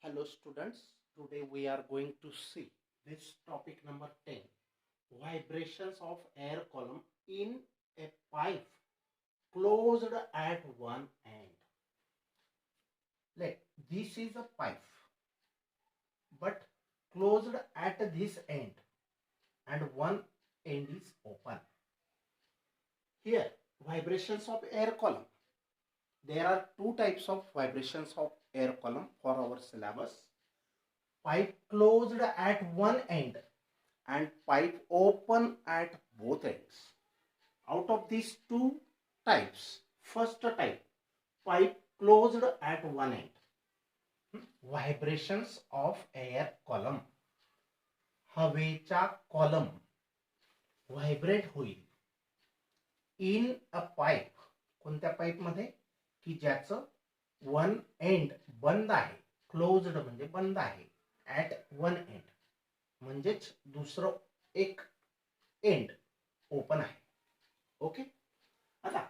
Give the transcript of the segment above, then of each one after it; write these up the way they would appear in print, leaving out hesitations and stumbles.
Hello students, today we are going to see this topic number 10, vibrations of air column in a pipe closed at one end. Like this is a pipe but closed at this end and one end is open. Here vibrations of air column. There are two types of vibrations of air column for our syllabus. Pipe closed at one end and pipe open at both ends. Out of these two types, first type, pipe closed at one end. Vibrations of air column. हवेचा column vibrate होईल in a pipe. कोणत्या pipe मध्ये की ज्याचं one end बंद आहे, closed म्हणजे बंद आहे, ॲट वन एंड म्हणजेच दुसरं एक एंड ओपन आहे. ओके, आता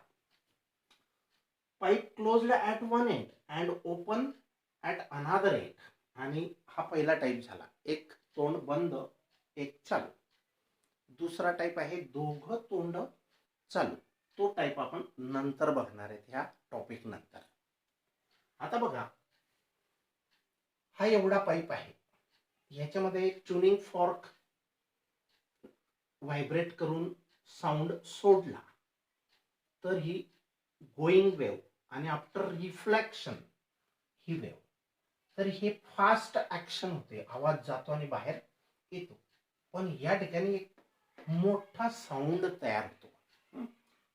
pipe closed at one end and open at another end. आणि हा पहिला टाईप झाला, एक तोंड बंद एक चालू. दुसरा टाईप आहे दोघं तोंड चालू. तो टाईप आपण नंतर बघणार आहेत ह्या टॉपिक नंतर. आता बघा, हा एवढा पाईप आहे, ह्याच्यामध्ये एक ट्युनिंग फॉर्क व्हायब्रेट करून साऊंड सोडला तर ही गोइंग वेव आणि आफ्टर रिफ्लेक्शन ही वेव, तर हे फास्ट ऍक्शन होते, आवाज जातो आणि बाहेर येतो. पण या ठिकाणी एक मोठा साऊंड तयार होतो,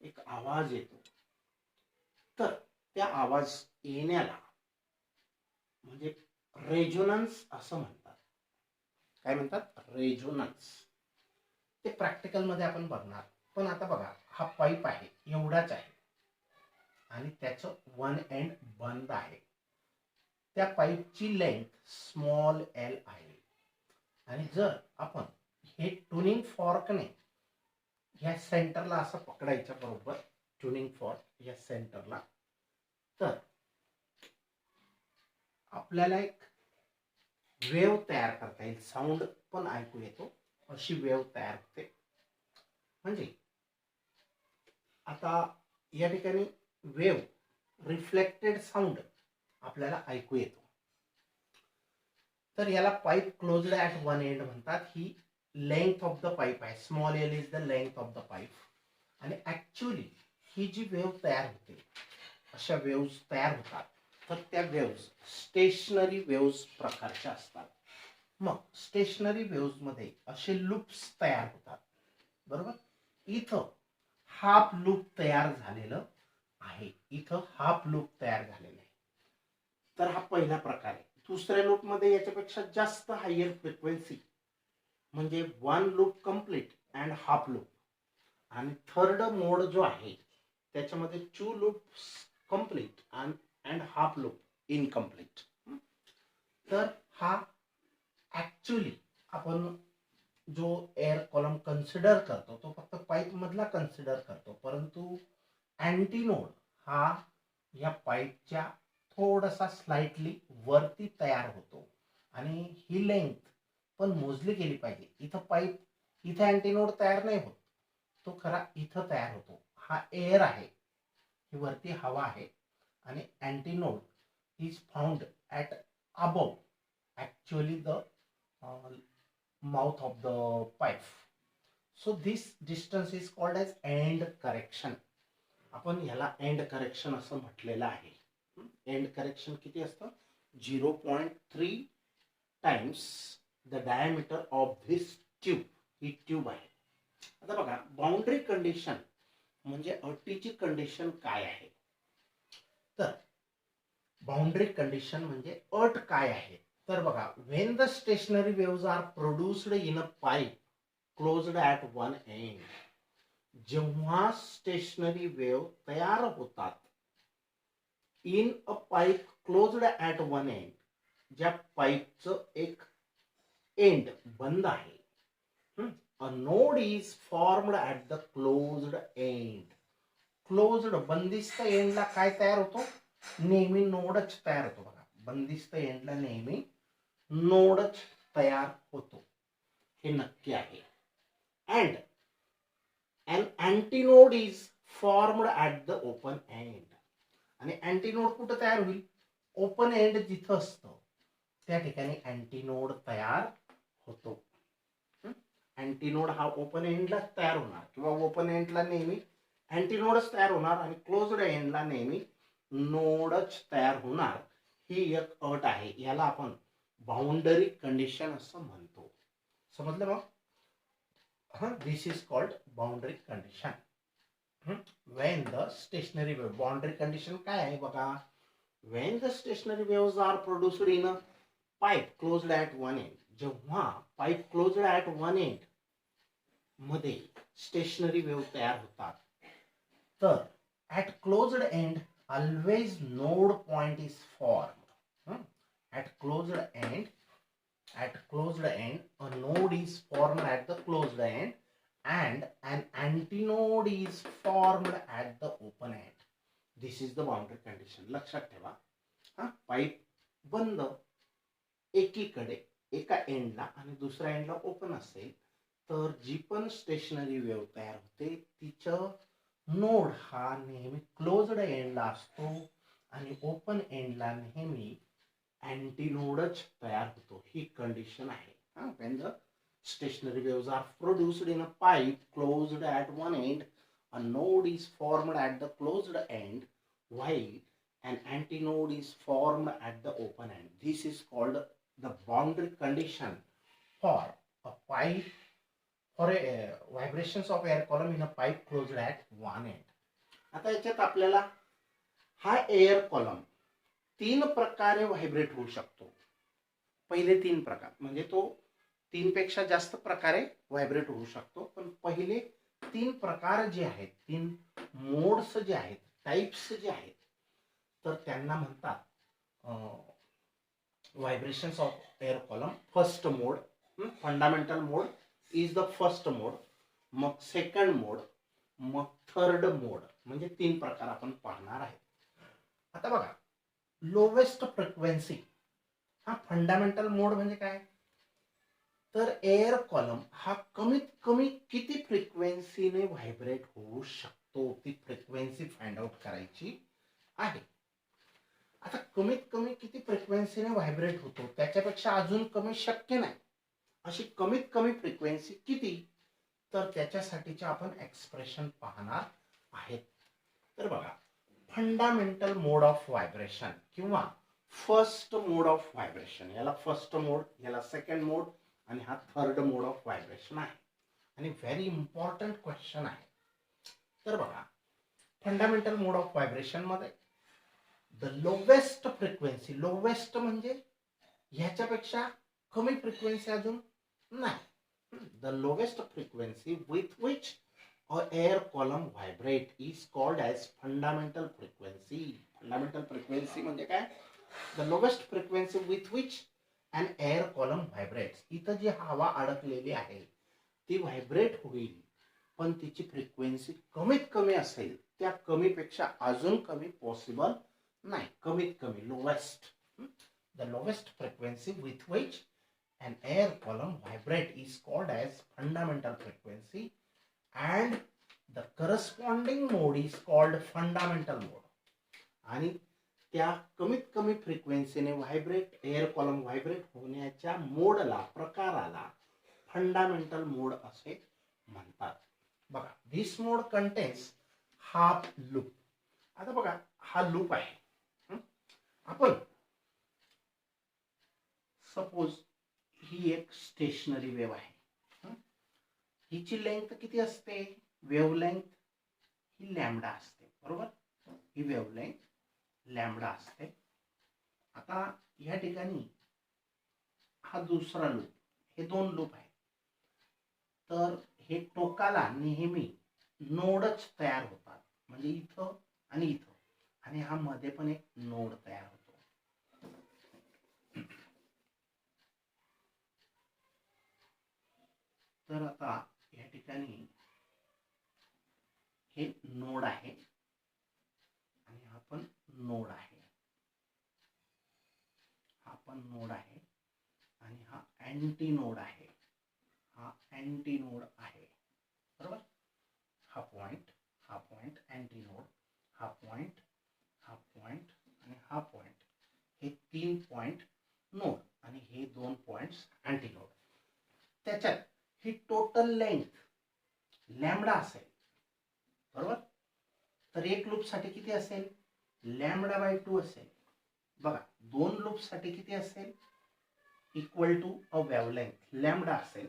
एक आवाज येतो. तर त्या आवाज येण्याला म्हणजे रेझोनन्स असं म्हणतात. काय म्हणतात? रेझोनन्स. ते प्रॅक्टिकल मध्ये आपण बघणार. पण आता बघा, हा पाईप आहे एवढाच आहे आणि त्याचं वन एंड बंद आहे. त्या पाईपची लेंथ स्मॉल एल आहे आणि जर आपण हे ट्युनिंग फॉर्कने ह्या सेंटरला असं पकडायचं, बरोबर ट्युनिंग फॉर्क या सेंटरला, तर आपल्याला एक वेव तयार करता येईल, साऊंड पण ऐकू येतो, अशी वेव तयार होते. म्हणजे आता या ठिकाणी वेव रिफ्लेक्टेड साऊंड आपल्याला ऐकू येतो. तर याला pipe closed at one end म्हणतात. ही लेंथ ऑफ द पाईप आहे, small L is the length of the pipe. आणि ऍक्च्युअली ही जी वेव तयार होते, अशा वेव्स तयार होतात, तर त्या वेव्स स्टेशनरी वेव्स प्रकारच्या असतात. मग स्टेशनरी वेव्स मध्ये असे लूप्स तयार होतात, बरोबर. इथं हाफ लूप तयार झालेलं आहे, इथं हाफ लूप तयार झालेलं आहे. तर हा पहिला प्रकार आहे. दुसऱ्या लूप मध्ये याच्यापेक्षा जास्त हायर फ्रिक्वेन्सी म्हणजे one loop complete and half loop. आणि थर्ड मोड जो आहे त्याच्यामध्ये to loops complete and half loop incomplete. तर हा ऍक्च्युअली आपण जो एअर कॉलम कन्सिडर करतो तो फक्त पाईप मधला कन्सिडर करतो, परंतु अँटीनोड हा या पाईपच्या थोडासा स्लाइटली वरती तयार होतो. आणि ही लेंथ पण मोजली गेली पाहिजे. इथं पाईप, इथं अँटीनोड तयार नाही होत, तो खरा इथं तयार होतो. हा एअर आहे, ही वरती हवा आहे आणि antinode is found at above actually the mouth of the pipe. So this distance is called as end correction. आपण ह्याला एंड करेक्शन असं म्हटलेलं आहे. एंड करेक्शन किती असतं? 0.3 times the diameter of this tube. He tube आहे. आता बघा, बाउंड्री कंडिशन म्हणजे अटीची कंडिशन काय आहे? तर बाउंड्री कंडिशन म्हणजे अट काय आहे? तर बघा, when the stationary waves are produced in a pipe closed at one end. जेव्हा स्टेशनरी वेव तयार होतात in a pipe closed at one end, ज्या पाईपचं एक एंड बंद आहे, a node is formed at the closed end. Closed बंदिस्त एंडला काय तयार होतो? नेहमी नोडच तयार होतो. बघा, बंदिस्त एंडला नेहमी नोडच तयार होतो, हे नक्की आहे. And an antinode is formed at the open end. आणि अँटीनोड कुठं तयार होईल? ओपन एंड जिथं असतं त्या ठिकाणी अँटीनोड तयार होतो. अँटीनोड हा ओपन एंडला तयार होणार किंवा ओपन एंडला नेहमी अँटीनोडच तयार होणार आणि क्लोज्ड एंडला नेहमी नोडच तयार होणार, ही एक अट आहे. याला आपण बाउंडरी कंडिशन असं म्हणतो. समजलं मग? This is called boundary condition. When the stationary wave, boundary condition काय आहे बघा? When the stationary waves are produced in a pipe closed at one end, जेव्हा pipe closed at one end मध्ये stationery wave तयार होतात, तर at closed end always node point is formed. At closed end, a node is formed at the closed end and an antinode is formed at the open end. This is the boundary condition. लक्षात ठेवा. Pipe बंद एकीकडे एका एंडला आणि दुसऱ्या एंडला open असेल तर जी पण स्टेशनरी वेव्ह तयार होते तिचं नोड हा नेहमी क्लोज्ड एंडला असतो आणि ओपन एंडला नेहमी अँटीनोडच तयार होतो, ही कंडिशन आहे. When the stationary waves are produced in a pipe closed at one end, a node is formed at the closed end while an antinode is formed at the open end. This is called the boundary condition for a pipe, for a vibrations of air column in a pipe closed at one end. आता याच्यात आपल्याला हा air column तीन प्रकारे vibrate होऊ शकतो. पहिले तीन प्रकार म्हणजे तो तीन पेक्षा जास्त प्रकारे व्हायब्रेट होऊ शकतो, पण पहिले तीन प्रकार जे आहेत, तीन मोड्स जे आहेत, टाइप्स जे आहेत, तर त्यांना म्हणतात vibrations of air column. First mode, fundamental mode is the first mode, मग सेकंड मोड, मग थर्ड मोड, म्हणजे तीन प्रकार आपण पाहणार आहे. आता बघा, लोवेस्ट फ्रिक्वेन्सी हा फंडामेंटल मोड म्हणजे काय? तर एअर कॉलम हा कमीत कमी किती फ्रिक्वेन्सीने व्हायब्रेट होऊ शकतो, ती फ्रिक्वेन्सी फाइंड आउट करायची आहे. आता कमीत कमी किती फ्रिक्वेन्सीने व्हायब्रेट होतो, त्याच्यापेक्षा अजून कमी शक्य नाही. अशी कमीत कमी फ्रिक्वेन्सी किती, तर त्याच्यासाठीचे आपण एक्सप्रेशन पाहणार आहेत. तर बघा, फंडामेंटल मोड ऑफ व्हायब्रेशन किंवा फर्स्ट मोड ऑफ व्हायब्रेशन, याला फर्स्ट मोड, याला सेकंड मोड आणि हा थर्ड मोड ऑफ व्हायब्रेशन आहे. आणि व्हेरी इम्पॉर्टंट क्वेश्चन आहे. तर बघा, फंडामेंटल मोड ऑफ व्हायब्रेशन मध्ये द लोवेस्ट फ्रिक्वेन्सी, लोवेस्ट म्हणजे ह्याच्यापेक्षा कमी फ्रिक्वेन्सी अजून नाही, the lowest frequency with which or air column vibrate is called as fundamental frequency. Fundamental frequency म्हणजे काय? The lowest frequency with which an air column vibrates. इथं जी हवा अडकलेली आहे ती व्हायब्रेट होईल, पण तिची फ्रिक्वेन्सी कमीत कमी असेल, त्या कमीपेक्षा अजून कमी पॉसिबल नाही. कमीत कमी, lowest. The lowest frequency with which an air column vibrate is called as fundamental frequency. And the corresponding mode is called fundamental mode. आणि त्या कमीत कमी फ्रिक्वेन्सीने व्हायब्रेट, एअर कॉलम व्हायब्रेट होण्याच्या मोडला, प्रकाराला फंडामेंटल मोड असे म्हणतात. बघा, this mode contains half loop. आता बघा, हा लूप आहे. आपण सपोज ही एक स्टेशनरी वेव्ह आहे. हिची लेंथ किती असते? वेव्हलेंथ ही लॅम्बडा असते, बरोबर? ही वेव्हलेंथ लॅम्बडा असते. आता या ठिकाणी हा दुसरा लूप, हे दोन लूप आहे, तर हे टोकाला नेहमी नोडच तयार होतात, म्हणजे इथं आणि इथं, आणि हा मध्ये पण एक नोड तयार होतो. तर आता या ठिकाणी हे नोड आहे आणि हा पण नोड आहे. नोड आहे आणि हा अँटी नोड आहे, हा अँटी नोड आहे, बरोबर. हा पॉइंट अँटी नोड, हा पॉइंट आणि हा पॉइंट, हे 3 पॉइंट नोड आणि हे 2 पॉइंट्स अँटी नोड. त्याच्यात ही टोटल लेंथ लॅम्बडा असेल, बरोबर. तर एक लूप साठी किती असेल, λ/2 असेल. बघा 2 लूप साठी किती असेल, equal to a wavelength lambda असेल.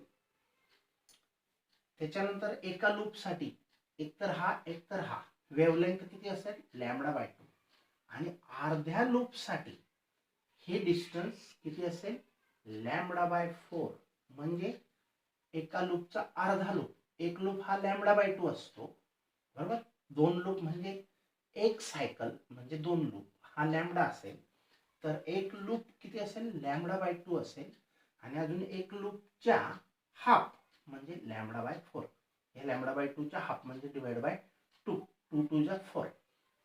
त्याच्यानंतर एका लूप साठी एकतर हा वेव्हलेंथ किती असेल, λ/2. आणि अर्ध्या लूप साठी हे डिस्टन्स किती असेल, λ/4. म्हणजे एका लूपचा अर्धा लूप, एक लूप हा λ/2 असतो, बरोबर. 2 लूप म्हणजे एक सायकल म्हणजे 2 लूप, हा लॅम्बडा असेल. तर एक लूप किती असेल, λ/2 असेल. आणि अजून एक लूपच्या हाफ म्हणजे λ/4. हे λ/2 च्या हाफ म्हणजे डिवाइड बाय 2, 2 2 जा 4.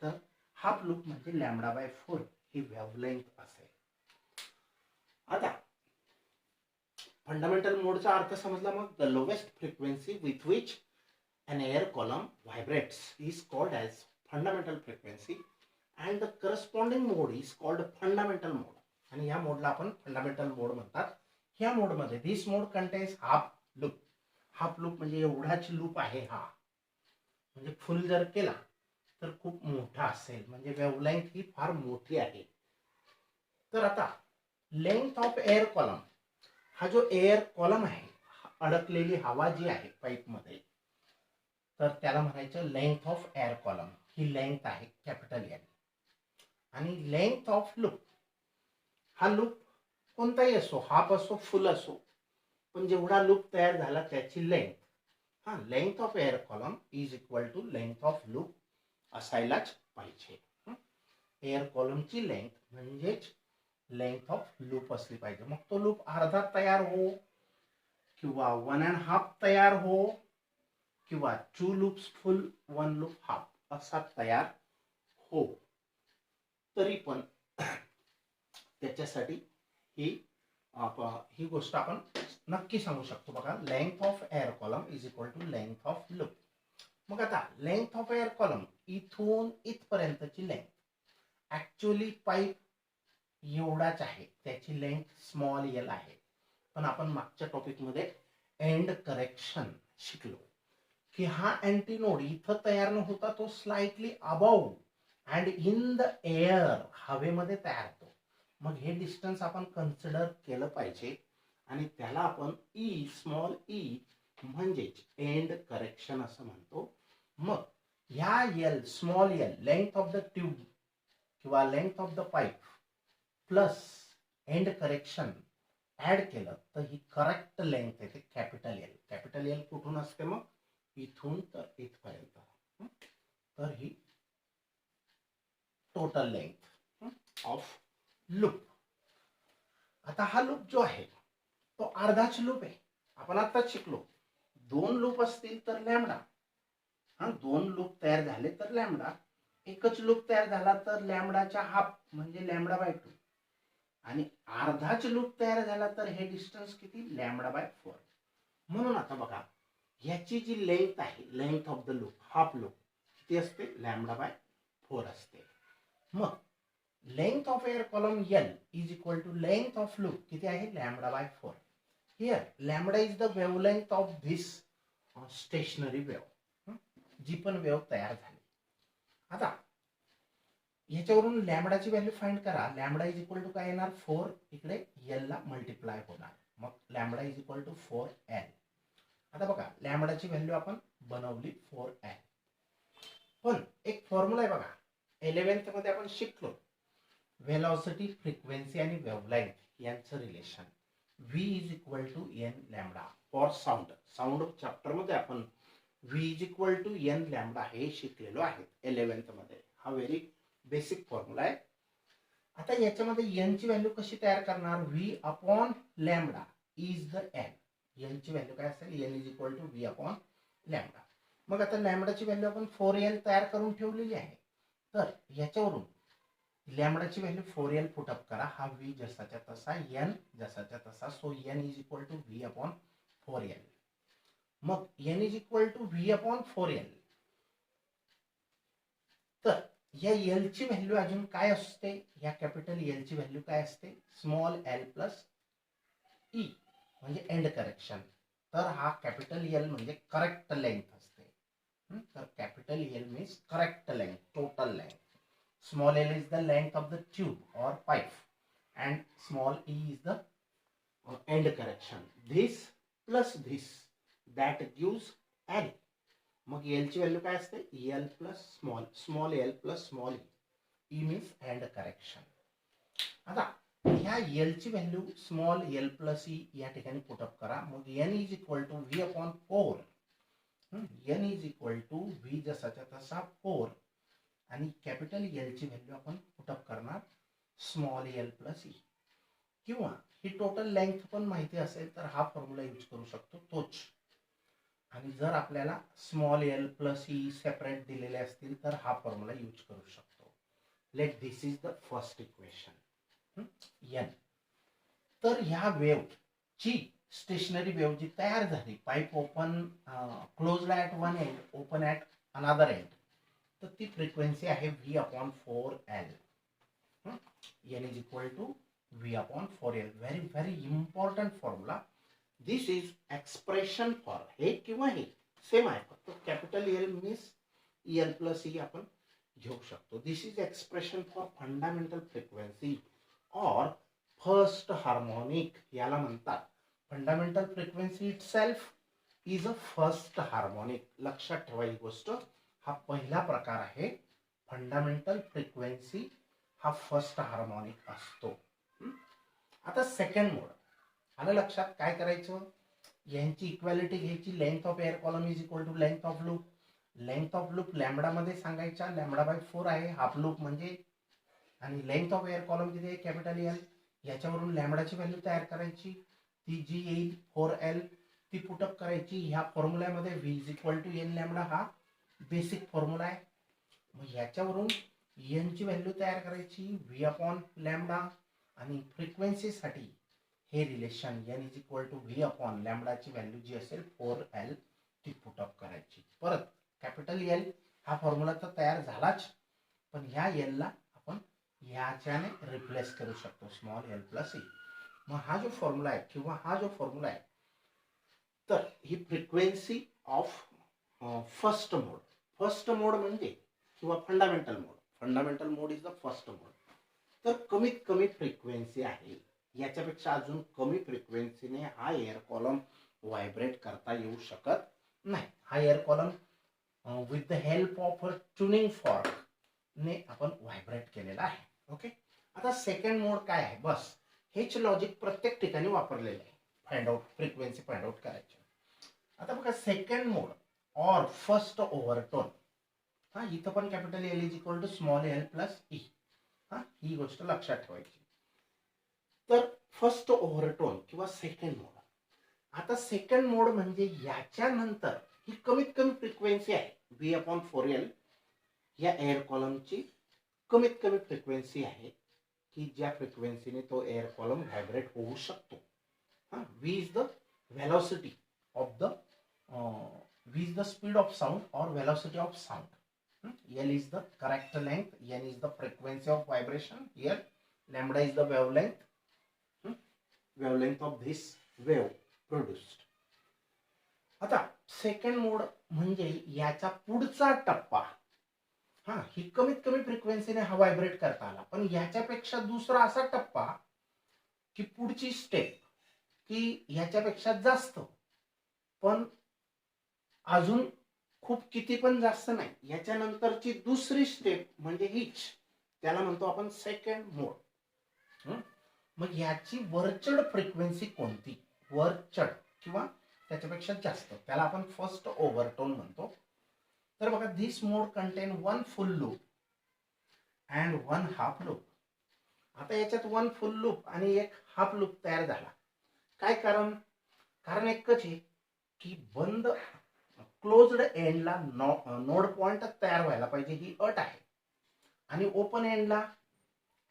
तर हाफ लूप म्हणजे λ/4 ही वेव्हलेंथ असेल. आता फंडामेंटल मोडचा अर्थ समजला. मग the lowest frequency with which an air column vibrates is called as fundamental frequency and the corresponding mode is called fundamental mode. आणि या मोडला आपण फंडामेंटल मोड म्हणतात. ह्या मोड मध्ये this mode contains half loop. Half loop म्हणजे एवढाच loop आहे हा, म्हणजे फुल जर केला तर खूप मोठा असेल, म्हणजे वेव्हलेंथ ही फार मोठी आहे. तर आता लेंथ ऑफ एअर कॉलम, हा जो एअर कॉलम आहे, अडकलेली हवा जी आहे पाईप मध्ये, तर त्याला म्हणायचं length of air column. He length आहे कॅपिटल एल. आणि लेंथ ऑफ लूप, हा लूप कोणताही असो, हाफ असो फुल असो, पण जेवढा लूप तयार झाला त्याची लेंथ, हा length of air column is equal to length of loop असायलाच पाहिजे. एअर कॉलमची लेंथ म्हणजेच लेंथ ऑफ लूप असली पाहिजे. मग तो लूप अर्धा तयार हो किंवा 1.5 तयार हो किंवा 2 लूप्स फुल 1 लूप हाफ असा तयार हो, तरी पण त्याच्यासाठी ही गोष्ट आपण नक्की सांगू शकतो. बघा length of air column is equal to length of loop. मग आता लेंथ ऑफ एअर कॉलम इथून इथपर्यंतची लेंथ ऍक्च्युअली पाईप एवढाच आहे, त्याची लेंथ स्मॉल एल आहे. पण आपण मागच्या टॉपिक मध्ये एंड करेक्शन शिकलो की हा अँटी नोड इथं तयार न होता तो slightly above and in the air, हवेमध्ये तयार होतो. मग हे डिस्टन्स आपण कन्सिडर केलं पाहिजे आणि त्याला आपण ई स्मॉल ई म्हणजेच एंड करेक्शन असं म्हणतो. मग ह्या l small l length of the tube किंवा length of the pipe plus end correction add केलं तर ही करेक्ट लेंथ येते कॅपिटल एल. कॅपिटल एल कुठून असते, मग इथून तर इथपर्यंत. तर ही टोटल लेंथ ऑफ लूप. आता हा लूप जो आहे तो अर्धाच लूप आहे. आपण आताच शिकलो 2 लूप असतील तर लॅम्बडा, 2 लूप तयार झाले तर लॅम्बडा, एकच लूप तयार झाला तर लॅम्बडाच्या हाफ म्हणजे λ/2, आणि अर्धाच लूप तयार झाला तर हे डिस्टन्स किती, λ/4. म्हणून आता बघा ह्याची जी लेंथ आहे, length of the loop half loop किती असते, λ/4 असते. मग length of air column L is equal to length of loop किती आहे, λ/4. Here lambda is the wavelength of this stationary wave, जी पण वेव्ह तयार झाली. आता याच्यावरून लॅम्बडाची व्हॅल्यू फाइंड करा. लॅम्बडा इज इक्वल टू काय येणार, 4 इकडे एल ला मल्टिप्लाय होणार. मग lambda is equal to 4l. आता बघा लॅम्बडाची व्हॅल्यू आपण बनवली 4l, पण एक फॉर्म्युला आहे बघा 11th मध्ये आपण शिकलो व्हेलॉसिटी, फ्रिक्वेन्सी आणि वेव्हलेंथ यांचं relation. v is equal to n lambda for sound. Sound chapter मध्ये आपण v is equal to n lambda हे शिकलेलो आहे 11th मध्ये. हा व्हेरी बेसिक फॉर्म्युला आहे. आता याच्यामध्ये n ची व्हॅल्यू कशी तयार करणार, v upon lambda is the n. n ची व्हॅल्यू काय असेल, n is equal to v upon lambda. मग आता लॅम्बडाची व्हॅल्यू आपण 4l तयार करून ठेवलेली आहे. तर याच्यावरून लॅमडाची व्हॅल्यू 4l पुटअप करा. हा v जसाच्या तसा, n जसाच्या तसा. So n is equal to v upon 4l. मग n is equal to v upon 4l. तर या एल ची व्हॅल्यू अजून काय असते? या कॅपिटल एल ची व्हॅल्यू काय असते? स्मॉल एल प्लस ई म्हणजे एंड करेक्शन. तर हा कॅपिटल एल म्हणजे करेक्ट लेंथ असते. तर capital L means correct length, total length. Small l is the length of the tube or pipe and small e is the end correction. This plus this that gives l. मग l ची value काय असते? l plus small, small l plus small e means end correction. आता ह्या l ची value small l plus e या ठिकाणी put up करा. मग n is equal to v upon 4. n is equal to v जसाच्या तसा 4 आणि कॅपिटल एल ची व्हॅल्यू आपण पुटअप करणार स्मॉल एल प्लस ई. किंवा ही टोटल लेंथ पण माहिती असेल तर हा फॉर्म्युला यूज करू शकतो तोच. आणि जर आपल्याला small L plus E separate दिलेले असतील तर हा फॉर्म्युला यूज करू शकतो. Let this is the first equation N. तर ह्या वेव्ह ची स्टेशनरी वेव्ह जी तयार झाली, pipe open close at one end, open at another end, तर ती फ्रिक्वेन्सी आहे v upon 4l. n is equal to v upon 4l. Very very important formula. This is expression for हे किंवा हे same आहे, फक्त capital L means l plus e आपण घेऊ शकतो. This is expression for fundamental frequency और first harmonic. याला म्हणतात fundamental frequency itself is a first harmonic. लक्षात ठेवा ही गोष्ट. हा पहिला प्रकार आहे. फंडामेंटल फ्रिक्वेन्सी हा फर्स्ट हार्मोनिक असतो. आता सेकंड मोड आलं लक्षात. काय करायचं? यांची इक्वॅलिटी घ्यायची. Length of air column is equal to length of loop. Length of loop lambda मध्ये सांगायचा. लॅम्बडा बाय 4 आहे हाफ लूप म्हणजे. आणि लेंथ ऑफ एअर कॉलम किती आहे? Capital L. याच्यावरून लॅम्बडाची व्हॅल्यू तयार करायची. ती जी येईल 4l ती पुटअप करायची. ह्या फॉर्म्युल्यामध्ये v is equal to N lambda हा बेसिक फॉर्म्युला आहे. मग ह्याच्यावरून एन ची व्हॅल्यू तयार करायची v अपॉन लॅम्बडा. आणि फ्रिक्वेन्सीसाठी हे relation n is equal to v upon लॅम्बडाची व्हॅल्यू जी असेल 4l ती पुटअप करायची. परत कॅपिटल एल हा फॉर्म्युला तर तयार झालाच, पण ह्या एल ला आपण ह्याच्याने रिप्लेस करू शकतो स्मॉल एल प्लस ई. मग हा जो फॉर्म्युला आहे किंवा हा जो फॉर्म्युला आहे, तर ही frequency of first mode. First mode म्हणजे किंवा fundamental mode. Fundamental mode is the first mode. तर कमीत कमी फ्रिक्वेन्सी आहे. याच्यापेक्षा अजून कमी फ्रिक्वेन्सीने हा एअर कॉलम व्हायब्रेट करता येऊ शकत नाही. हा air column with the help of tuning fork ने आपण व्हायब्रेट केलेला आहे. ओके. आता सेकंड मोड काय आहे? बस हेच लॉजिक प्रत्येक ठिकाणी वापरलेलं आहे find out frequency find out करायची. आता बघा सेकंड मोड और फर्स्ट ओव्हरटोन. हा इथं पण capital L is equal to small L plus E. हा ही गोष्ट लक्षात ठेवायची. तर फर्स्ट ओव्हरटोन किंवा सेकंड मोड. आता सेकंड मोड म्हणजे याच्यानंतर ही कमीत कमी फ्रिक्वेन्सी आहे v अपॉन 4l. या एअर कॉलमची कमीत कमी फ्रिक्वेन्सी आहे की ज्या फ्रिक्वेन्सीने तो एअर कॉलम व्हायब्रेट होऊ शकतो. हा v is the velocity of the v is the speed of sound or velocity of sound. L is the correct length. N is the frequency of vibration. Here lambda is the wavelength. Wavelength of this wave produced. आता second मोड म्हणजे याचा पुढचा टप्पा. हा ही कमीत कमी फ्रिक्वेन्सीने हा vibrate करता आला, पण याच्यापेक्षा दुसरा असा टप्पा की पुढची स्टेप की याच्यापेक्षा जास्त, पण अजून खूप किती पण जास्त नाही. याच्यानंतरची दुसरी स्टेप म्हणजे हीच, त्याला म्हणतो आपण सेकंड मोड. मग याची वरचढ फ्रिक्वेन्सी कोणती? वरचढ किंवा त्याच्यापेक्षा जास्त त्याला आपण फर्स्ट ओव्हरटोन म्हणतो. तर बघा this mode contain one full loop and one half loop. आता याच्यात वन फुल लूप आणि एक हाफ लूप तयार झाला. काय कारण? कारण एकच आहे की बंद क्लोज्ड एंडला नोड पॉइंट तयार व्हायला पाहिजे ही अट आहे. आणि ओपन एंडला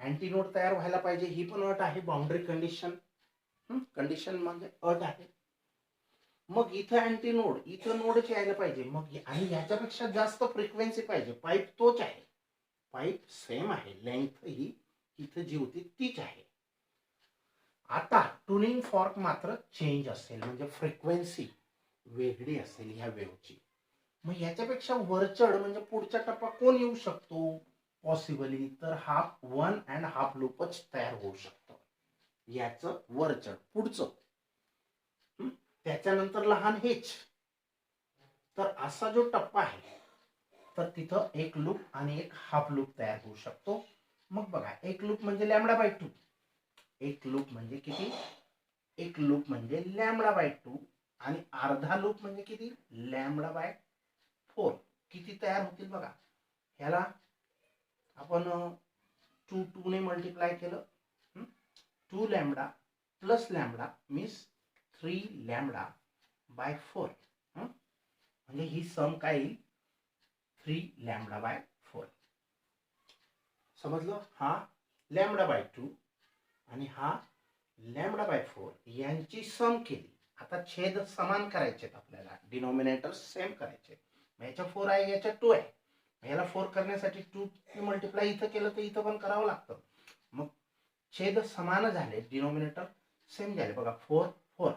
अँटीनोड तयार व्हायला पाहिजे, ही पण अट आहे, बाउंड्री कंडिशन. कंडिशन म्हणजे अट आहे. मग इथं अँटीनोड, इथं नोडच यायला पाहिजे. मग आणि ह्याच्यापेक्षा जास्त फ्रिक्वेन्सी पाहिजे. पाईप तोच आहे, पाईप सेम आहे, लेंथ ही इथं जी होती तीच आहे. आता ट्युनिंग फॉर्क मात्र चेंज असेल, म्हणजे फ्रिक्वेन्सी वेगळी असेल ह्या वेव्हची. मग याच्यापेक्षा वरचढ म्हणजे पुढचा टप्पा कोण येऊ शकतो पॉसिबली, तर हा 1.5 लूपच तयार होऊ शकतो. याचं वरचढ पुढचं, त्याच्यानंतर लहान हेच. तर असा जो टप्पा आहे, तर तिथं एक लूप आणि एक हाफ लूप तयार होऊ शकतो. मग बघा, एक लूप म्हणजे λ/2. एक लूप म्हणजे किती? एक लूप म्हणजे λ/2 आणि अर्धा लूप म्हणजे किती? λ/4. किती तयार होतील बघा. ह्याला आपण 2 ने मल्टिप्लाय केलं, 2λ प्लस λ मीन्स 3λ/4. म्हणजे ही सम काय येईल? 3λ/4. समजलं? हा λ/2 आणि हा λ/4 यांची सम केली. आता छेद समान करायचे आपल्याला, डिनॉमिनेटर सेम करायचे. याच्या 4 आहे, याच्या 2 आहे. याला 4 करण्यासाठी 2 ने मल्टिप्लाय इथं केलं तर इथं पण करावं लागतं. मग छेद समान झाले, डिनॉमिनेटर सेम झाले बघा, 4 4.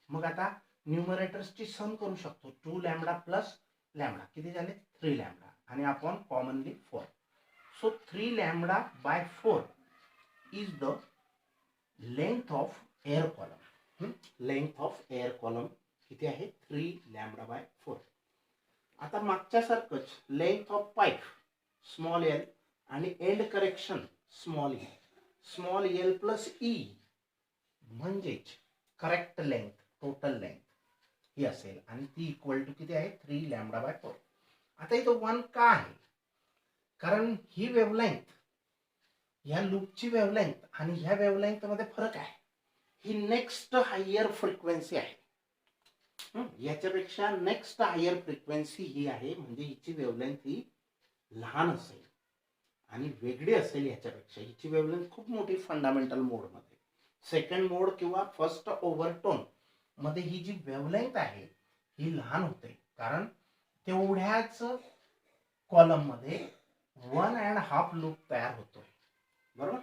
मग आता न्यूमरेटर्सची सम करू शकतो. 2λ प्लस λ किती झाले? 3λ आणि आपण commonly 4. So 3λ/4 is the length of air column. Length of air column किती आहे? 3λ/4. आता मागच्या सारखंच length of pipe small l आणि end correction small e. Small L plus e म्हणजेच करेक्ट लेंथ, टोटल लेंथ ही असेल आणि ती इक्वल टू किती आहे? 3λ/4. आता इथं 1 का आहे? कारण ही वेव्हलेंथ, ह्या लूपची वेव्हलेंथ आणि ह्या वेव्हलेंथ मध्ये फरक आहे. ही नेक्स्ट हायर फ्रिक्वेन्सी आहे. याच्यापेक्षा नेक्स्ट हायर फ्रिक्वेन्सी ही आहे, म्हणजे हिची वेव्हलेंथ ही लहान असेल आणि वेगळी असेल ह्याच्यापेक्षा. हिची वेव्हलेंथ खूप मोठी फंडामेंटल मोड मध्ये, सेकंड मोड किंवा फर्स्ट ओव्हरटोन मध्ये ही जी वेव्हलेंथ आहे ही लहान होते, कारण तेवढ्याच कॉलम मध्ये 1.5 लूप तयार होतोय, बरोबर.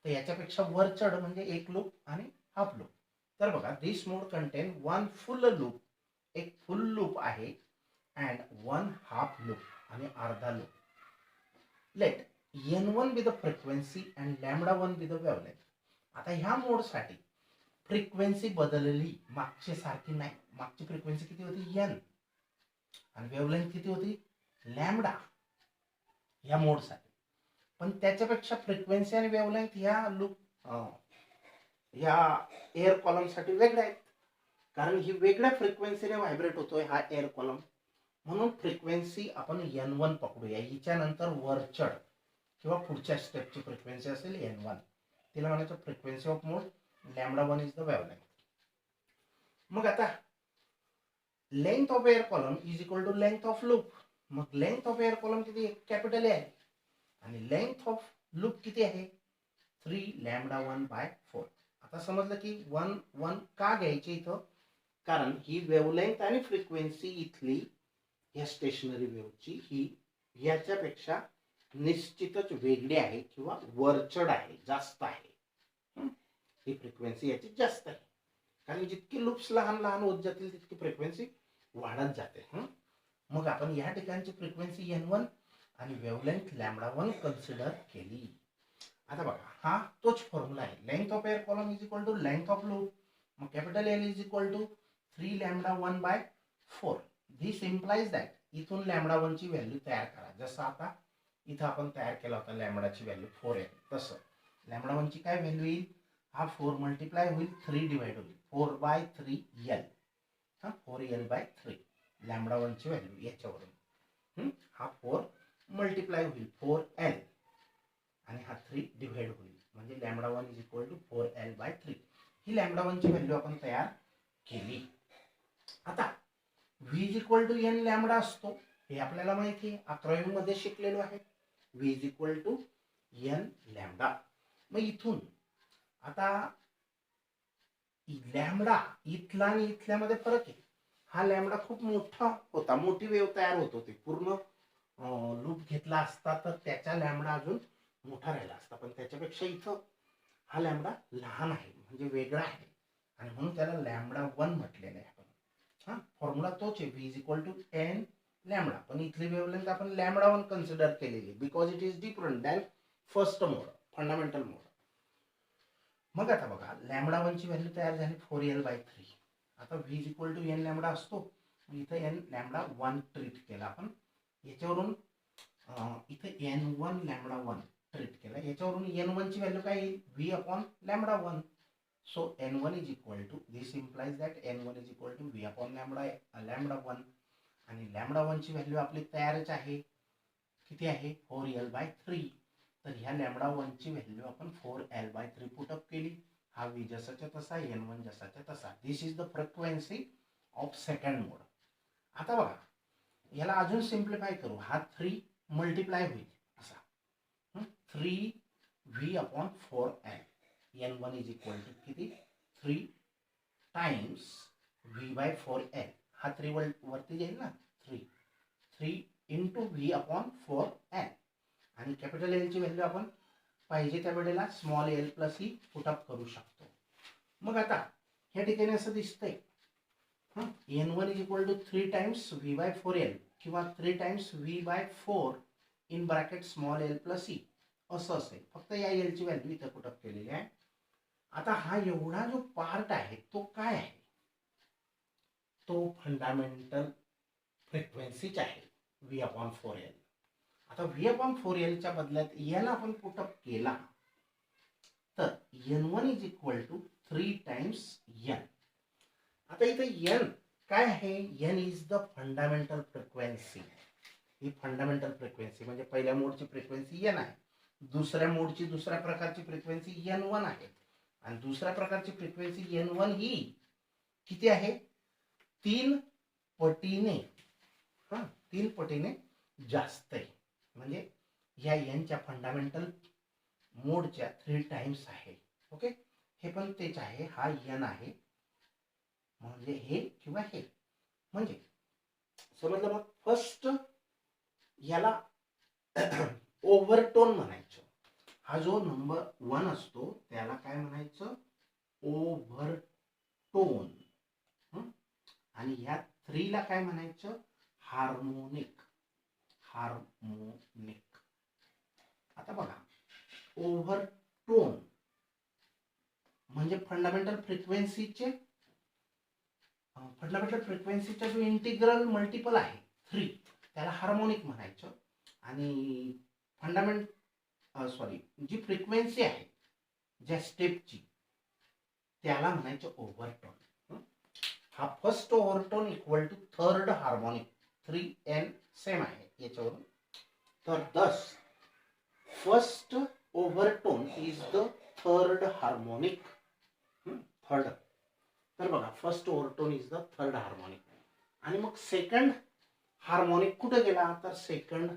तर याच्यापेक्षा वर चढ म्हणजे एक लूप आणि हाफ लूप. तर बघा, this mode content 1 full loop, एक फुल लूप आहे, अँड 1 हाफ लूप आणि अर्धा लूप. Let n1 be the frequency and λ1 be the wavelength. आता ह्या मोड साठी फ्रिक्वेन्सी बदलली, मागची सारखी नाही. मागची फ्रिक्वेन्सी किती होती? n आणि वेव्हलेंथ किती होती? λ ह्या मोड साठी. पण त्याच्यापेक्षा फ्रिक्वेन्सी आणि वेव्हलेंथ ह्या लूप ह्या एअर कॉलम साठी वेगळ्या आहेत, कारण ही वेगळ्या फ्रिक्वेन्सीने व्हायब्रेट होतोय हा एअर कॉलम. म्हणून फ्रिक्वेन्सी आपण n1 पकडूया. हिच्या नंतर वरचढ किंवा पुढच्या स्टेपची फ्रिक्वेन्सी असेल n1, तिला म्हणायचं frequency of mode. λ1 is the wavelength. मग आता length of air column is equal to length of loop. मग लेंथ ऑफ एअर कॉलम किती? कॅपिटल ए आहे आणि लेंथ ऑफ लूप किती आहे? 3λ1/4. आता समजलं की 1 1 का घ्यायचे इथं? कारण ही वेव्हलेंथ आणि फ्रिक्वेन्सी इथली या स्टेशनरी वेव्हची ही याच्यापेक्षा निश्चितच वेगळी आहे किंवा वरचढ आहे, जास्त आहे. ही फ्रिक्वेन्सी याची जास्त आहे, कारण जितकी लूप्स लहान लहान होत जातील तितकी फ्रिक्वेन्सी वाढत जाते. मग आपण या ठिकाणची फ्रिक्वेन्सी n1 आणि वेव्हलेंथ λ1 कन्सिडर केली. आता बघा, हा तोच फॉर्म्युला आहे. Length of air column is equal to length of loop. मग capital L is equal to 3λ1/4. This implies that इथून λ1 ची व्हॅल्यू तयार करा. जसं आता इथं आपण तयार केला होता लॅम्बडाची व्हॅल्यू 4 आहे, तसं λ1 ची काय व्हॅल्यू येईल? हा 4 मल्टिप्लाय होईल, 3 डिवाइड होईल, 4/3l. 4l/3 λ1 ची व्हॅल्यू याच्यावरून. हा 4 मल्टिप्लाय होईल 4l आणि हा 3 डिवाइड होईल, म्हणजे λ1 इज इक्वल टू 4l/3. ही λ1 ची व्हॅल्यू आपण तयार केली. आता v is equal to n lambda असतो, हे आपल्याला माहिती आहे, 11वी मध्ये शिकलेलो आहे. v is equal to n lambda. मग इथून आता लॅमडा इथला आणि इथल्यामध्ये फरक आहे. हा लॅमडा खूप मोठा होता, मोठी वेव तयार होत होती. पूर्ण लूप घेतला असता तर त्याचा लॅमडा अजून मोठा राहिला असता, पण त्याच्यापेक्षा इथं हा लॅमडा लहान आहे, म्हणजे वेगळा आहे, आणि म्हणून त्याला लॅमडा 1 म्हटलेलं आहे आपण. हा फॉर्म्युला तोच आहे, v is equal to N lambda, पण इथली वेवलेंथ आपण लॅमडा 1 कन्सिडर केलेली because it is different than first mode, fundamental mode. मग आता बघा, लॅमडा 1 ची व्हॅल्यू तयार झाली 4l/3. आता v is equal to N lambda असतो, इथं एन लॅमडा 1 ट्रीट केला आपण. याच्यावरून इथं n1 लॅमडा 1 ट्रीट केला, याच्यावरून n1 ची व्हॅल्यू काय येईल, v upon lambda 1. So n1 is equal to, this implies that n1 is equal to v upon lambda 1. आणि लॅमडा 1 ची व्हॅल्यू आपली तयारच आहे, किती आहे, 4l/3. तर ह्या लॅमडा 1 ची व्हॅल्यू आपण 4l/3 पुटअप केली. हा v जसाच्या तसा, n1 जसाच्या तसा. This is the frequency of second mode. आता बघा, याला अजून सिम्प्लिफाय करू. हा 3 मल्टिप्लाय होईल असा, 3v upon 4l. n1 is equal to किती, 3 टाइम्स v/4l. हा 3 वरती जाईल ना, 3 इंटू v अपॉन 4l. आणि कॅपिटल एल ची व्हॅल्यू आपण पाहिजे त्या वेळेला स्मॉल एल प्लस ही पुटअप करू शकतो. मग आता ह्या ठिकाणी असं दिसतंय, n1 is equal to 3 times v/4l किंवा 3 times v/4 in bracket small L plus E असं असेल. फक्त या एल ची व्हॅल्यू इथं पुटअप केलेली आहे. आता हा एवढा जो पार्ट आहे तो काय आहे, तो फंडामेंटल फ्रिक्वेन्सीच आहे, v अपॉन 4l. आता v अपॉन 4l च्या बदल्यात n आपण पुटअप केला तर n1 is equal to 3 times n. आता इथं n काय आहे, n is the fundamental frequency. ही फंडामेंटल फ्रिक्वेन्सी म्हणजे पहिल्या मोडची फ्रिक्वेन्सी n आहे, दुसऱ्या मोडची दुसऱ्या प्रकारची फ्रिक्वेन्सी n1 आहे, आणि दुसऱ्या प्रकारची फ्रिक्वेन्सी n1 ही किती आहे, 3 पटीने 3 पटीने जास्त आहे. म्हणजे या एनच्या फंडामेंटल मोडच्या 3 टाइम्स आहे. ओके, हे पण तेच आहे, हा एन आहे, म्हणजे हे किंवा हे, म्हणजे समजलं. मग फर्स्ट याला ओव्हरटोन म्हणायचं. हा जो नंबर 1 असतो त्याला काय म्हणायचं, ओव्हरटोन. आणि ह्या 3 ला काय म्हणायचं, हार्मोनिक. हार्मोनिक. आता बघा, ओव्हरटोन म्हणजे फंडामेंटल फ्रिक्वेन्सीचा जो इंटिग्रल मल्टिपल आहे 3, त्याला हार्मोनिक म्हणायचं. आणि जी फ्रिक्वेन्सी आहे ज्या स्टेपची त्याला म्हणायचं ओव्हरटोन. हा first overtone equal to third harmonic, 3n same आहे याच्यावरून. तर thus first overtone is the third harmonic. Third, तर बघा, first overtone is the third harmonic. आणि मग सेकंड हार्मोनिक कुठे गेला, तर सेकंड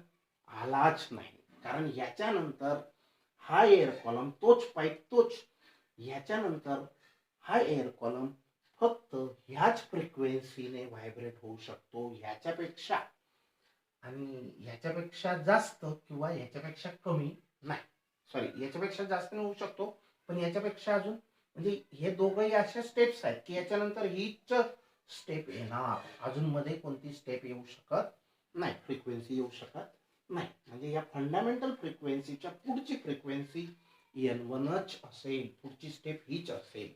आलाच नाही, कारण याच्यानंतर हा एअर कॉलम, तोच पाईप, तोच, याच्यानंतर हा एअर कॉलम फक्त ह्याच फ्रिक्वेन्सीने व्हायब्रेट होऊ शकतो, ह्याच्यापेक्षा आणि ह्याच्यापेक्षा जास्त किंवा ह्याच्यापेक्षा कमी नाही. सॉरी, याच्यापेक्षा जास्त नाही होऊ शकतो, पण याच्यापेक्षा अजून, म्हणजे हे दोघंही अशा स्टेप्स आहेत की याच्यानंतर हीच स्टेप येणार, अजून मध्ये कोणती स्टेप येऊ शकत नाही, फ्रिक्वेन्सी येऊ शकत नाही. म्हणजे या फंडामेंटल फ्रिक्वेन्सीच्या पुढची फ्रिक्वेन्सी n1च असेल, पुढची स्टेप हीच असेल.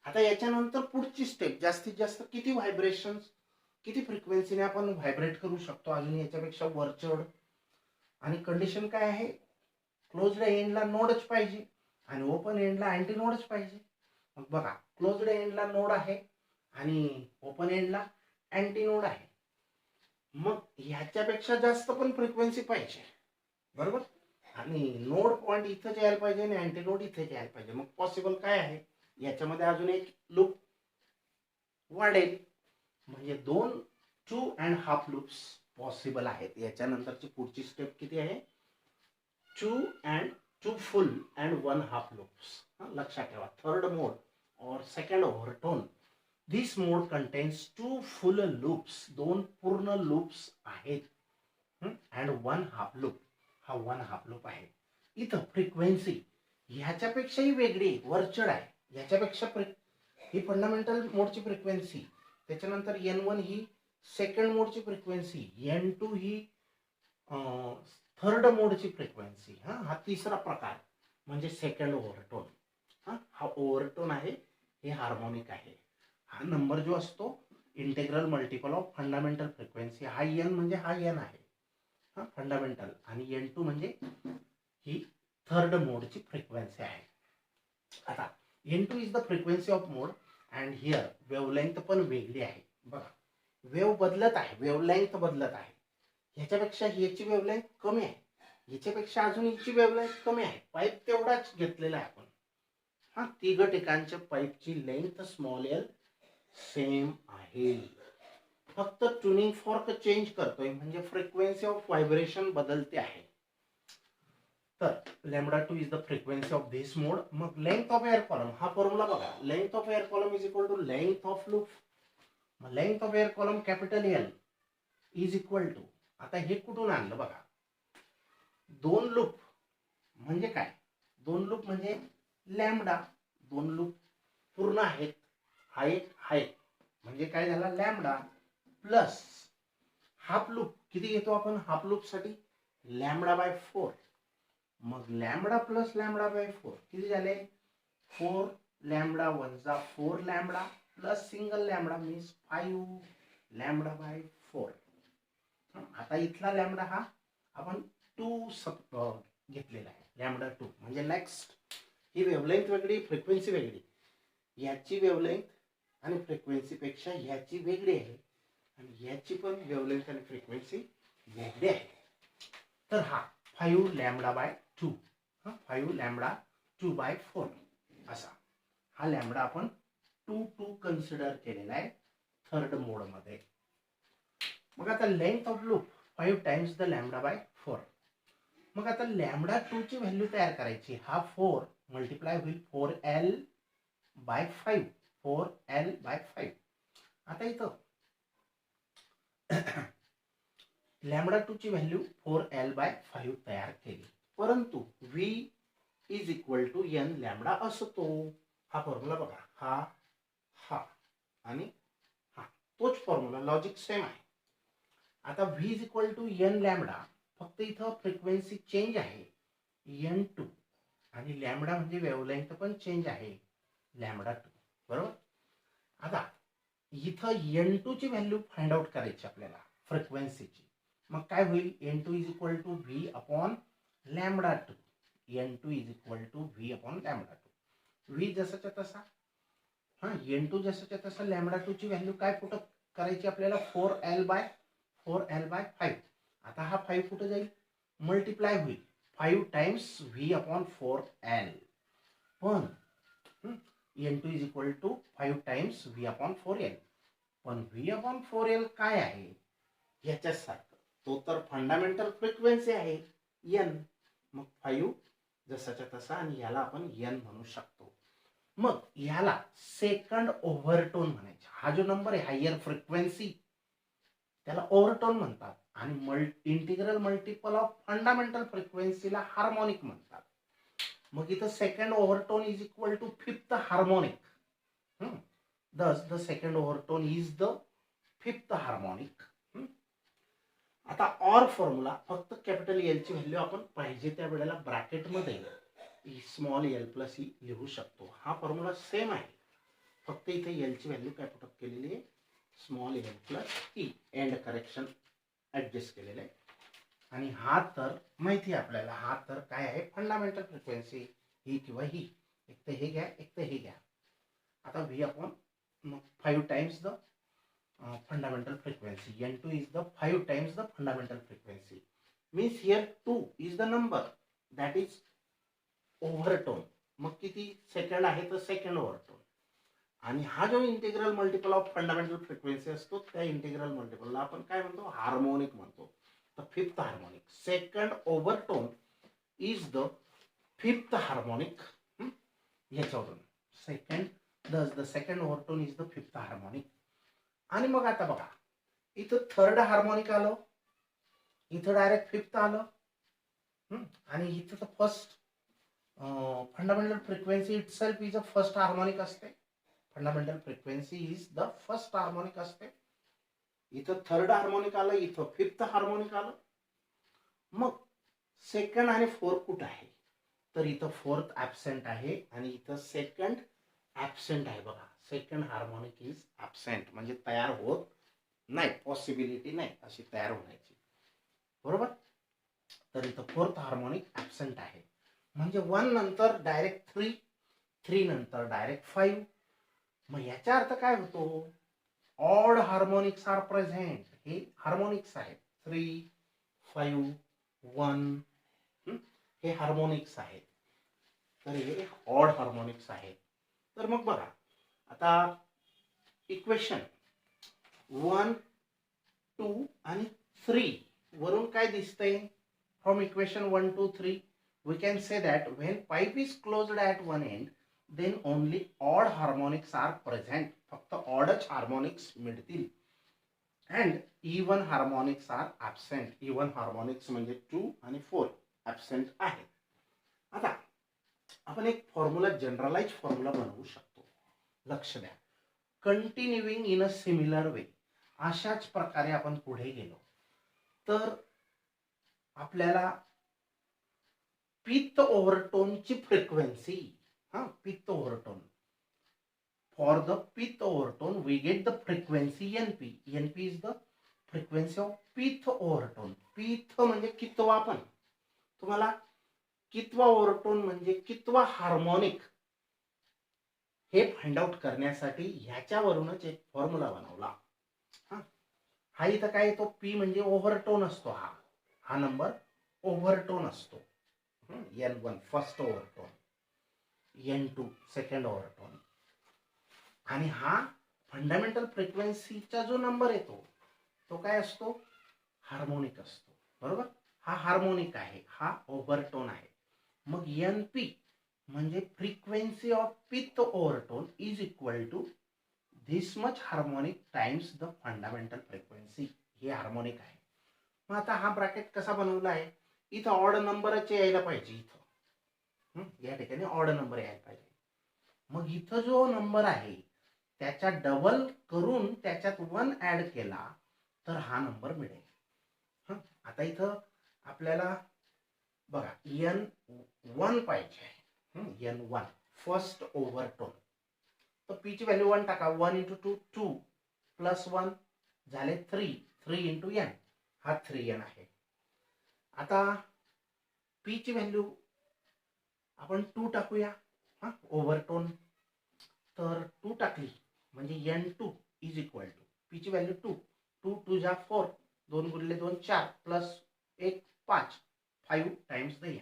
आता याच्यानंतर पुढची स्टेप जास्तीत जास्त किती व्हायब्रेशन, किती फ्रिक्वेन्सीने आपण व्हायब्रेट करू शकतो, अजून याच्यापेक्षा वरचढ. आणि कंडिशन काय आहे, क्लोज्ड एंडला नोडच पाहिजे आणि ओपन एंडला अँटी नोडच पाहिजे. मग बघा, क्लोज्ड एंडला नोड आहे आणि ओपन एंडला अँटी नोड आहे, मग ह्याच्यापेक्षा जास्त पण फ्रिक्वेन्सी पाहिजे, बरोबर. आणि नोड पॉइंट इथं यायला पाहिजे आणि अँटी नोड इथे यायला पाहिजे. मग पॉसिबल काय आहे, याच्यामध्ये अजून एक लूप वाढेल, म्हणजे 2.5 लूप्स पॉसिबल आहेत. याच्यानंतरची पुढची स्टेप किती आहे, 2.5 2 full and 1 half loops. लक्षात ठेवा, थर्ड मोड और सेकंड ओव्हरटोन, दिस मोड कंटेन्स 2 फुल लूप्स, 2 पूर्ण लूप्स आहेत, अँड 1 हाफ लूप, हा 1 हाफ लूप आहे. इथं फ्रिक्वेन्सी ह्याच्यापेक्षाही वेगळी वरचढ आहे, ह्याच्यापेक्षा ही फंडामेंटल मोडची फ्रिक्वेन्सी, त्याच्यानंतर N1 ही सेकंड मोडची फ्रिक्वेन्सी, N2 ही थर्ड मोडची फ्रिक्वेन्सी, हा तिसरा प्रकार म्हणजे सेकंड ओव्हरटोन. हा ओव्हरटोन आहे, हे हार्मोनिक आहे. हा नंबर जो असतो integral multiple of fundamental frequency, हा एन म्हणजे हा एन आहे, हा फंडामेंटल, आणि N2 म्हणजे ही थर्ड मोडची फ्रिक्वेन्सी आहे. आता N2 is the frequency of mode and here wavelength पण वेगळी आहे. बघा, वेव बदलत आहे, वेवलेंथ बदलत आहे. ह्याच्यापेक्षा ह्याची वेवलेंथ कमी आहे, ह्याच्यापेक्षा अजून हिची वेवलेंथ कमी आहे. पाईप तेवढाच घेतलेला आहे आपण. हा तिघ ठिकाणच्या पाईपची लेंथ स्मॉल एल सेम आहे, फक्त ट्युनिंग फॉर्क चेंज करतोय, म्हणजे फ्रिक्वेन्सी ऑफ व्हायब्रेशन बदलते आहे. तर λ2 is the frequency of this mode. मग लेंथ ऑफ एअर कॉलम, हा फॉर्म्युला बघा, length of air column is equal to length of loop. Length of air column capital L is equal to, आता हे कुठून आणलं बघा, 2 लूप म्हणजे काय, 2 लूप म्हणजे लॅम्बडा, 2 लूप पूर्ण आहेत, हाईट हाईट म्हणजे काय झाला लॅम्बडा, प्लस हाफ लूप किती घेतो आपण हाफ लूप साठी, λ/4. मग लॅम्बडा प्लस λ/4 किती झाले, 4 लॅम्बडा 1 जा 4 lambda plus single lambda means 5 λ/4. आता इथला लॅम्बडा हा आपण 2 घेतलेला आहे, λ2 म्हणजे नेक्स्ट. ही वेवलेंथ वेगळी, फ्रिक्वेन्सी वेगळी, याची वेवलेंथ आणि फ्रिक्वेन्सी पेक्षा ह्याची वेगळी आहे, आणि ह्याची पण वेवलेंथ आणि फ्रिक्वेन्सी वेगळी आहे. तर हा 5 λ/2, 5 λ2/4 असा हा लॅम्बडा आपण 2 कन्सिडर केलेला आहे थर्ड मोड मध्ये. मग आता length of loop 5 times the λ/4. मग आता λ2 ची व्हॅल्यू तयार करायची, हा 4 मल्टिप्लाय होईल 4l/5, 4l/5. आता इथं λ2 ची व्हॅल्यू 4l/5 तयार केली, परंतु v is equal to n lambda असतो. हा फॉर्म्युला बघा, हा आणि हा तोच फॉर्म्युला, लॉजिक सेम आहे. आता v is equal to n lambda, फक्त इथं फ्रिक्वेन्सी चेंज आहे N2, आणि लॅम्बडा म्हणजे वेवलेंथ पण चेंज आहे λ2, बरोबर. आता इथं N2 ची व्हॅल्यू फाइंड आउट करायची आपल्याला फ्रिक्वेन्सीची. मग काय होईल, N2 is equal to v upon λ2, N2 is equal to v upon λ2. v जसाच्या तसा, N2 जसाच्या तसा, λ2 ची व्हॅल्यू काय पुट करायची आपल्याला, 4l/5. आता हा 5 कुठे जाईल, मल्टिप्लाय होईल 5 टाइम्स v अपॉन 4l, पण N2 is equal to 5 times v upon 4l. पण v अपॉन 4l काय आहे, ह्याच्याच सारखं, तो तर फंडामेंटल फ्रिक्वेन्सी आहे n. मग 5 जसाच्या तसा, आणि याला आपण n म्हणू शकतो. मग याला सेकंड ओव्हरटोन म्हणायचे. हा जो नंबर आहे हायर फ्रिक्वेन्सी, त्याला ओव्हरटोन म्हणतात, आणि इंटिग्रल मल्टिपल ऑफ फंडामेंटल फ्रिक्वेन्सीला हार्मोनिक म्हणतात. मग इथं second overtone is equal to fifth harmonic. thus the second overtone is the fifth harmonic. आता ऑर फॉर्म्युला, फक्त कॅपिटल एल ची व्हॅल्यू आपण पाहिजे त्या वेळेला ब्रॅकेट मध्ये स्मॉल एल प्लस ई लिहू शकतो. हा फॉर्म्युला सेम आहे, फक्त इथे एल ची व्हॅल्यू काय पुट केलेली आहे, small L plus E, end correction adjust केलेलं आहे. आणि हा तर माहिती आहे आपल्याला, हा तर काय आहे फंडामेंटल फ्रिक्वेन्सी, ही किंवा ही, एक तर हे घ्या एक तर हे घ्या. आता v upon 5 times the fundamental frequency, N2 is the 5 times the fundamental frequency, means here 2 is the number that is overtone. मग किती सेकंड आहे तर सेकंड ओव्हरटोन. आणि हा जो integral multiple of fundamental frequency असतो, त्या इंटिग्रल मल्टिपलला आपण काय म्हणतो, हार्मोनिक म्हणतो. तर fifth harmonic, second overtone is the fifth harmonic याच्यावरून the second overtone is the fifth harmonic. आणि मग आता बघा इथं थर्ड हार्मोनिक आलं, इथं डायरेक्ट फिफ्थ आलं, आणि इथं तर first fundamental frequency itself is a first harmonic असते. Fundamental frequency is the first harmonic असते. इथं थर्ड हार्मोनिक आलं, इथं फिफ्थ हार्मोनिक आलं. मग सेकंड आणि फोर्थ कुठं आहे, तर इथं फोर्थ ऍबसेंट आहे आणि इथं सेकंड ऍबसेंट आहे. बघा सेकंड हार्मोनिक इज ऍबसेंट, म्हणजे तयार होत नाही, पॉसिबिलिटी नाही अशी तयार होण्याची, बरोबर. तर इथं फोर्थ हार्मोनिक ऍबसेंट आहे. म्हणजे 1 नंतर डायरेक्ट 3, 3 नंतर डायरेक्ट 5. मग याचा अर्थ काय होतो, ऑड हार्मोनिक्स आर प्रेझेंट. हे हार्मोनिक्स आहेत 3, 5, 1, हे हार्मोनिक्स आहेत. तर हे ऑड हार्मोनिक्स आहेत. तर मग बघा आता इक्वेशन 1, 2 आणि 3 वरून काय दिसतंय, from equation 1, 2, 3 we can say that when pipe is closed at one end then only odd harmonics are present. फक्त ऑडच हार्मोनिक्स मिळतील and even harmonics are absent. even harmonics म्हणजे 2 आणि 4 absent आहेत. आता आपण एक फॉर्म्युला, जनरलाइज फॉर्म्युला बनवू शकतो. लक्ष द्या, continuing in a similar way. अशाच प्रकारे आपण पुढे गेलो तर आपल्याला पिथ ओव्हरटोनची frequency, pth overtone, for the pth overtone we get the frequency NP. NP is the frequency of pth overtone. Pth म्हणजे कितवा, पण तुम्हाला कितवा ओव्हरटोन म्हणजे कितवा हार्मोनिक हे फाइंड आउट करण्यासाठी ह्याच्यावरूनच एक फॉर्म्युला बनवला. हा इथं काय येतो, पी म्हणजे ओव्हरटोन असतो, हा नंबर ओव्हरटोन असतो. N1 फर्स्ट ओव्हरटोन, N2 सेकंड ओव्हरटोन, आणि हा फंडामेंटल फ्रिक्वेन्सीचा जो नंबर येतो तो काय असतो, हार्मोनिक असतो, बरोबर. हा हार्मोनिक आहे, हा ओव्हरटोन आहे. मग NP म्हणजे frequency of pth overtone is equal to this much harmonic times the fundamental frequency. हे हार्मोनिक आहे. मग आता हा ब्रॅकेट कसा बनवला आहे, इथं ऑड नंबरच यायला पाहिजे, इथं या ठिकाणी ऑड नंबर यायला पाहिजे. मग इथं जो नंबर आहे त्याच्या डबल करून त्याच्यात 1 ऍड केला तर हा नंबर मिळेल. आता इथं आपल्याला बघा N1 पाहिजे, N1 फर्स्ट ओव्हरटोन. तर पी ची व्हॅल्यू 1 टाका. 1 × 2 2 प्लस 1 झाले 3. 3 × n, हा 3n आहे. आता पी ची व्हॅल्यू आपण 2 टाकूया, ओव्हरटोन. तर 2 टाकली म्हणजे N2 is equal to P ची व्हॅल्यू 2, 2 2 जा 4, 2 × 2 4 प्लस 1 5, 5 टाइम्स द n.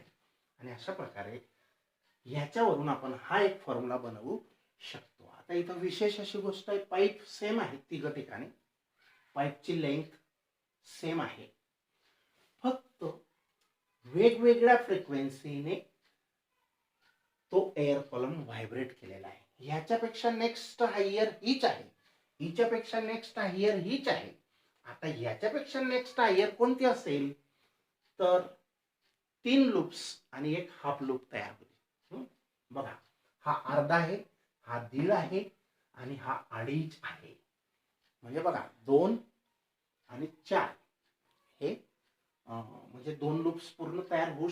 आणि अशा प्रकारे ह्याच्यावरून आपण हा एक फॉर्म्युला बनवू शकतो. आता इथं विशेष अशी गोष्ट आहे, पाईप सेम आहे तिघ ठिकाणी, पाईपची लेंथ सेम आहे, फक्त वेगवेगळ्या फ्रिक्वेन्सीने तो एअर कॉलम व्हायब्रेट केलेला आहे. ह्याच्यापेक्षा नेक्स्ट हायर हीच आहे, हिच्यापेक्षा नेक्स्ट हायर हीच आहे. आता ह्याच्यापेक्षा नेक्स्ट हायर कोणती असेल, तर 3 लूप्स आणि एक हाफ लूप तयार होईल. बघा हा अर्धा आहे, हा 1.5 आहे आणि हा 2.5 आहे. म्हणजे बघा 2 आणि 4 हे म्हणजे 2 लूप्स पूर्ण तयार होऊ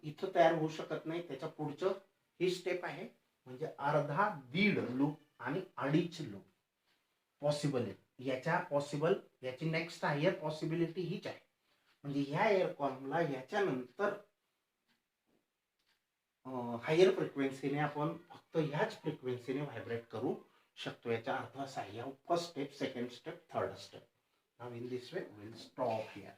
इथं तयार होऊ शकत नाही. त्याच्या पुढचं ही स्टेप आहे, म्हणजे अर्धा 1.5 लूप आणि 2.5 लूप पॉसिबल आहे. याची नेक्स्ट हायर पॉसिबिलिटी हीच आहे. म्हणजे ह्या एअर कॉलमला याच्यानंतर हायर फ्रिक्वेन्सीने आपण फक्त ह्याच फ्रिक्वेन्सीने व्हायब्रेट करू शकतो. याचा अर्थ असा आहे, first step, second step, third step. Now in this way will stop here.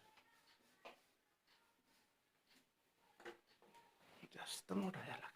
जास्त मोठा झाला.